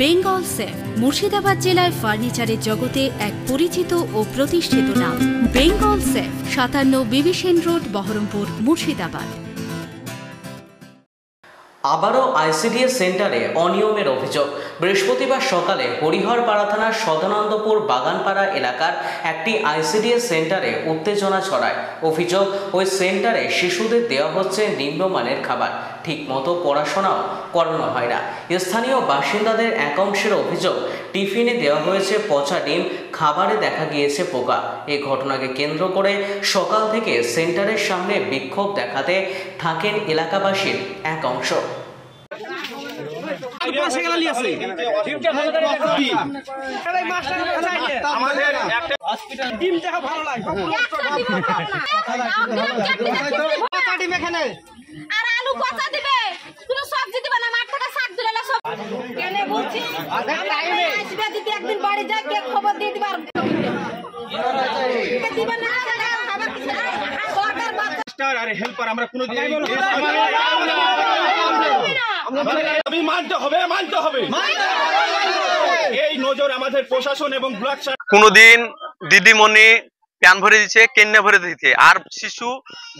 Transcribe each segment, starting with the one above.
Bengal safe Murshidabad জেলায় ফার্নিচারের জগতে এক পরিচিত ও প্রতিষ্ঠিত নাম। বেঙ্গল সেফ 57 বিবি সেন রোড, বহরমপুর, মুর্শিদাবাদ। আবারও আইসিডিএস সেন্টারে অনিয়মের অভিযোগ। বৃহস্পতিবার সকালে হরিহরপাড়া থানার সদানন্দপুর বাগানপাড়া এলাকার একটি আইসিডিএস সেন্টারে উত্তেজনা ছড়ায়। অভিযোগ, ওই সেন্টারে শিশুদের দেওয়া হচ্ছে নিম্নমানের খাবার, ঠিকমতো পড়াশোনাও করানো হয় না। স্থানীয় বাসিন্দাদের একাংশের অভিযোগ, টিফিনে দেওয়া হয়েছে পচা ডিম, খাবারে দেখা গিয়েছে পোকা। এই ঘটনাকে কেন্দ্র করে সকাল থেকে সেন্টারের সামনে বিক্ষোভ দেখাতে থাকেন এলাকাবাসীর এক অংশ। হেল্পার আমরা কোনোদিন মানতে হবে এই নজর আমাদের প্রশাসন এবং ব্লক। কোনোদিন দিদিমণি প্যান ভরে দিচ্ছে, কেন্না ভরে দিচ্ছে, আর শিশু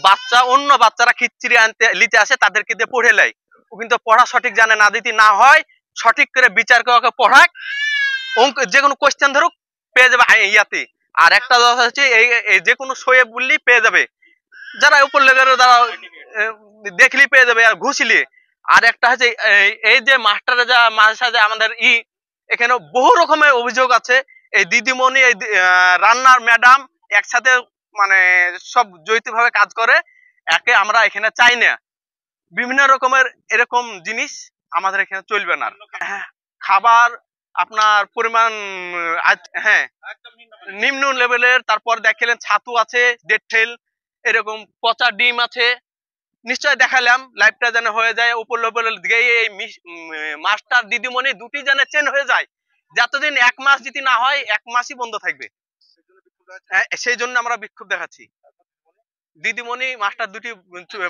বাচ্চা অন্য বাচ্চারা খিচুড়ি আনতে নিতে আসে, তাদেরকে দিয়ে পড়ে লাই। ও কিন্তু পড়া সঠিক জানে না, দিতে না হয় সঠিক করে বিচার করে পড়াক, অঙ্ক যে কোনো কোয়েশ্চেন ধরুক পেয়ে যাবে ইয়াতে। আর একটা হচ্ছে এই যে কোনো শোয়ে বললি পেয়ে যাবে, যারা উপর লেভেলের যারা দেখলি পেয়ে যাবে আর ঘুষিলে। আর একটা হচ্ছে এই যে মাস্টারে যা মাঝে সাথে আমাদের এখানে বহু রকমের অভিযোগ আছে। এই দিদিমণি, এই রান্নার ম্যাডাম একসাথে মানে সব জড়িতভাবে কাজ করে, একে আমরা এখানে চাই না। বিভিন্ন রকমের এরকম জিনিস আমাদের এখানে চলবে না। খাবার আপনার পরিমাণ হ্যাঁ নিম্ন লেভেলের, তারপর দেখলেন ছাতু আছে, ডেড ঠেল, এরকম পচা ডিম আছে। নিশ্চয় দেখালাম লাইফটা যেন হয়ে যায় উপর লেভেলের দিকে। এই মাস্টার দিদিমণি দুটি যেন চেঞ্জ হয়ে যায়, যতদিন 1 মাস যদি না হয় 1 মাসই বন্ধ থাকবে। সেই জন্য আমরা বিক্ষোভ দেখাচ্ছি। দিদিমণি মাস্টার দুটি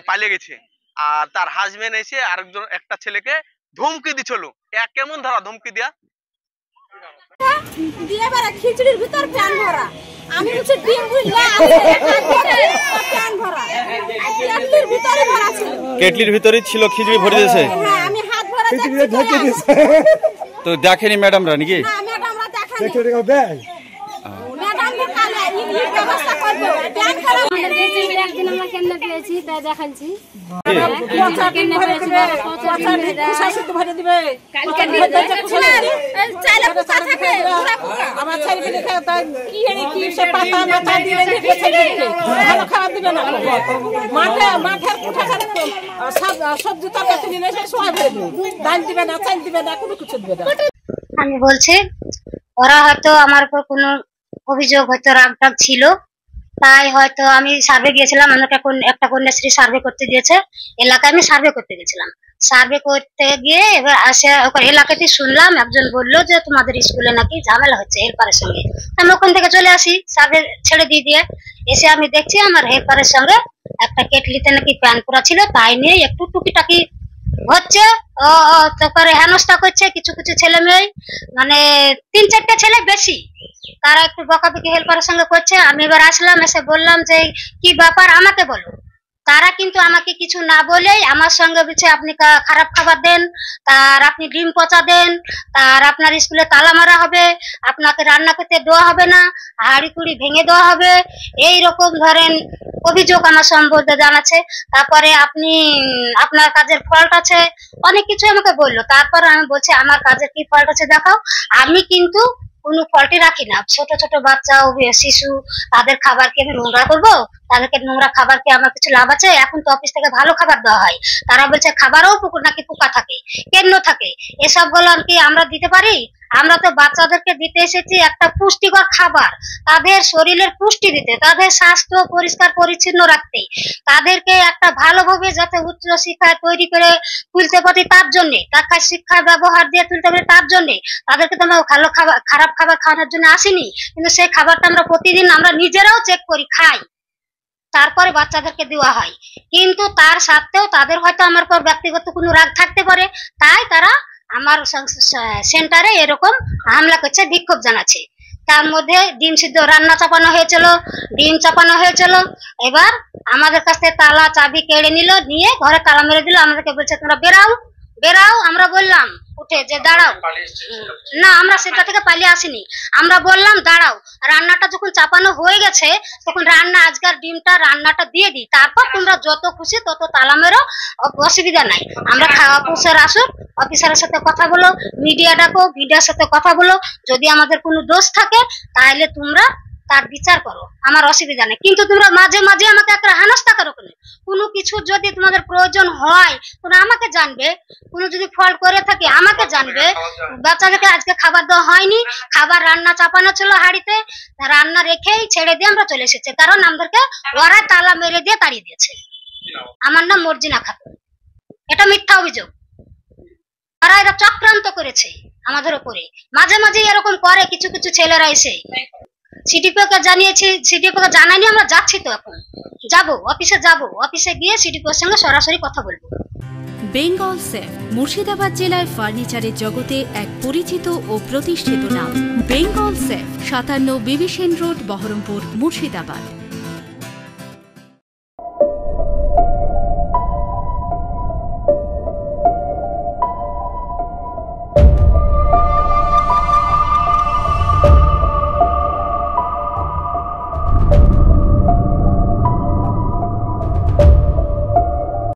পালিয়ে গেছে, আর তার হাজবেন্ড এসে আরেকজন একটা ছেলেকে ধমকি দিছিল। কেমন ধরা ধমকি দিয়া দিয়ে বারে খিচুড়ির ভিতর প্যান ভরা, আমি বলছি ডিম বুঝলা আছে প্যান ভরা, কেটলির ভিতরে ভরা ছিল, কেটলির ভিতরে ছিল খিচুড়ি ভরে দিয়েছে। হ্যাঁ আমি হাত ভরা দেখছি তো দেখেনি ম্যাডামরা নাকি? না ম্যাডামরা দেখেনি, ম্যাডাম কালে এই ব্যবস্থা করবে প্যান করা। একদিন আমরা কেন্দ্র পেয়েছি তাই দেখাচ্ছি, পচা ডিম ভরে দিবে, পচা ডিম কুসা শুদ্ধ ভরে দিবে, কালকে চাইলে কুসা থাকে পুরা পোকা। আমার ছেলেকে দেখে তাই কি সব পাতা মাথা দিয়ে রেখে ছেড়ে ভালো খাবার দিবে না। মাঠের কুঠা করে সবজি তরকারি নিয়ে এসে সবাই ভরে দিবে, ডাল দিবে না, চাল দিবে না, কোনো কিছু দিবে না। আমি বলছি ওরা হয়তো আমার উপর কোনো অভিযোগ হয়তো রাগটাগ ছিল, তাই হয়তো আমি সার্ভে গিয়েছিলাম। আমাকে একটা কন্যাশ্রী সার্ভে করতে দিয়েছে এলাকায়, আমি সার্ভে করতে গেছিলাম। সার্ভে করতে গিয়ে এবার আসে এলাকাতে শুনলাম একজন বললো যে তোমাদের স্কুলে নাকি ঝামেলা হচ্ছে হেল্পারের সঙ্গে। আমি ওখান থেকে চলে আসি, সার্ভে ছেড়ে দিয়ে এসে আমি দেখছি আমার হেল্পারের সঙ্গে একটা কেটলিতে নাকি প্যান করা ছিল, তাই নিয়ে একটু টুকিটাকি হচ্ছে। তারপরে হেনস্থা করছে কিছু কিছু ছেলে মেয়ে, মানে 3-4টা ছেলে বেশি, তারা একটু বকাবকি হেল্পারের সঙ্গে করছে। আমি এবার আসলাম, এসে বললাম যে কি ব্যাপার আমাকে বলো। তারা কিন্তু আমাকে কিছু না বলেই আমার সঙ্গে বলছে আপনি খারাপ খাবার দেন, তার আপনি ডিম পচা দেন, তার আপনার স্কুলে তালা মারা হবে, আপনাকে রান্না করতে দেওয়া হবে না, হাঁড়ি কুড়ি ভেঙে দেওয়া হবে, এইরকম ধরেন অভিযোগ আমার সম্বন্ধে জানাচ্ছে। তারপরে আপনি আপনার কাজের ফল্ট আছে, অনেক কিছু আমাকে বললো। তারপর আমি বলছি আমার কাজের কি ফল্ট আছে দেখাও। আমি কিন্তু কোনো ফল্টই রাখি না। ছোট ছোট বাচ্চা শিশু, তাদের খাবার কি আমি নোংরা করবো? তাদেরকে নোংরা খাবার কি আমার কিছু লাভ আছে? এখন তো অফিস থেকে ভালো খাবার দেওয়া হয়, তারা বলছে খাবারও নাকি পোকা থাকে, কেন থাকে, এসব গুলো কি আমরা দিতে পারি? আমরা তো বাচ্চাদেরকে দিতে এসেছি একটা পুষ্টিকর খাবার, তাদের শরীরের পুষ্টি দিতে, তাদের স্বাস্থ্য পরিষ্কার পরিচ্ছন্ন রাখতে, তাদেরকে একটা ভালোভাবে যাতে উচ্চ শিক্ষায় তৈরি করে তুলতে পারি, তার জন্য তাকে শিক্ষা ব্যবহার দিয়ে তুলতে পারি, তার জন্য তাদেরকে তো আমরা ভালো খাবার খারাপ খাবার খাওয়ানোর জন্য আসিনি। কিন্তু সেই খাবারটা আমরা প্রতিদিন আমরা নিজেরাও চেক করি, খাই, তারপরে বাচ্চাদেরকে দেওয়া হয়। কিন্তু তার সাথেও তাদের হয়তো আমার পর ব্যক্তিগত কোনো রাগ থাকতে পারে, তাই তারা আমার সেন্টারে এরকম হামলা করছে, বিক্ষোভ জানাচ্ছে। তার মধ্যে ডিম সিদ্ধ রান্না চাপানো হয়েছিল, ডিম চাপানো হয়েছিল। এবার আমাদের কাছ থেকে তালা চাবি কেড়ে নিল, নিয়ে ঘরে তালা মেরে দিল। আমাদেরকে বলছে তোমরা বেরাও বেরাও। আমরা বললাম উঠে যে দাঁড়াও, না আমরা সেটা থেকে পালিয়ে আসিনি। আমরা বললাম দাঁড়াও, রান্নাটা যখন চাপানো হয়ে গেছে তখন রান্না আজকের ডিমটা রান্নাটা দিয়ে দিই, তারপর তোমরা যত খুশি তত তালা মেরো, অসুবিধা নাই। আমরা অফিসার আসুক, অফিসারের সাথে কথা বলো, মিডিয়া ডাকো, মিডিয়ার সাথে কথা বলো, যদি আমাদের কোনো দোষ থাকে তাহলে তোমরা তার বিচার করো, আমার অসুবিধা নেই। কিন্তু তোমরা মাঝে মাঝে আমাকে একটা হেনস্থা করো কেন? কোনো কিছু যদি তোমাদের প্রয়োজন হয় তোমরা আমাকে জানবে, কোনো যদি ফল্ট করে থাকে আমাকে জানবে। বাচ্চাদেরকে আজকে খাবার দেওয়া হয়নি, খাবার রান্না চাপানো ছিল হাঁড়িতে, রান্না রেখেই ছেড়ে দিয়ে আমরা চলে এসেছি, কারণ আমাদেরকে ওরা তালা মেরে দিয়ে তাড়িয়ে দিয়েছে। আমার নাম মর্জিনা খাতুন। এটা মিথ্যা অভিযোগ, ওরা এটা চক্রান্ত করেছে আমাদের উপরে। মাঝে মাঝে এরকম করে কিছু কিছু ছেলেরা এসে। সিডিপিওকে জানিয়েছি, সিডিপিওকে জানাইনি, আমরা যাচ্ছি তো, এখন যাবো অফিসে, যাবো অফিসে গিয়ে সিডিপিওর সঙ্গে সরাসরি কথা বলবো। বেঙ্গল সেফ মুর্শিদাবাদ জেলায় ফার্নিচারের জগতে এক পরিচিত ও প্রতিষ্ঠিত নাম। Bengal safe 57 Bibhishan road, Berhampore, Murshidabad.